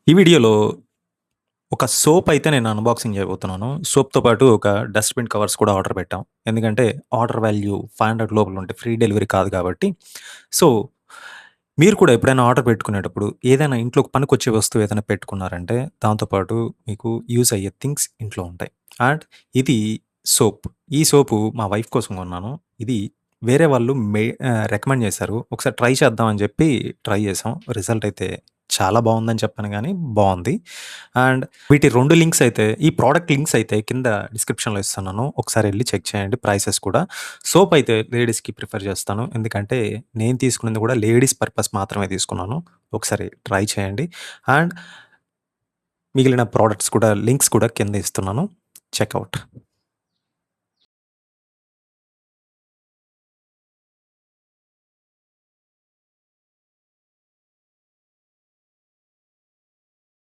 ఈ వీడియోలో ఒక సోప్ అయితే నేను అన్బాక్సింగ్ చేయబోతున్నాను. సోప్‌తో పాటు ఒక డస్ట్‌బిన్ కవర్స్ కూడా ఆర్డర్ పెట్టాం. ఎందుకంటే ఆర్డర్ వాల్యూ 500 లోపల ఉంటే ఫ్రీ డెలివరీ కాదు కాబట్టి. సో, మీరు కూడా ఎప్పుడైనా ఆర్డర్ పెట్టుకునేటప్పుడు ఏదైనా ఇంట్లోకి పనికొచ్చే వస్తువు ఏదైనా పెట్టుకున్నారంటే దాంతో పాటు మీకు యూజ్ అయ్యే థింగ్స్ ఇంట్లో ఉంటాయి. అండ్ ఇది సోప్. ఈ సోపు మా వైఫ్ కోసం కొన్నాను. ఇది వేరే వాళ్ళు రికమెండ్ చేశారు. ఒకసారి ట్రై చేద్దాం అని చెప్పి ట్రై చేసాం. రిజల్ట్ అయితే చాలా బావుందని చెప్పను గానీ బావుంది. అండ్ వీటి 2 లింక్స్ అయితే ఈ ప్రొడక్ట్ లింక్స్ అయితే కింద డిస్క్రిప్షన్‌లో ఇస్తున్నాను. ఒకసారి ఎళ్లి చెక్ చేయండి ప్రైసెస్ కూడా. సోప్ అయితే లేడీస్‌కి ప్రిఫర్ చేస్తాను. ఎందుకంటే నేను తీసుకున్నది కూడా లేడీస్ పర్పస్ మాత్రమే తీసుకున్నాను. ఒకసారి ట్రై చేయండి. అండ్ మిగిలిన ప్రొడక్ట్స్ కూడా లింక్స్ కూడా కింద ఇస్తున్నాను. Check out.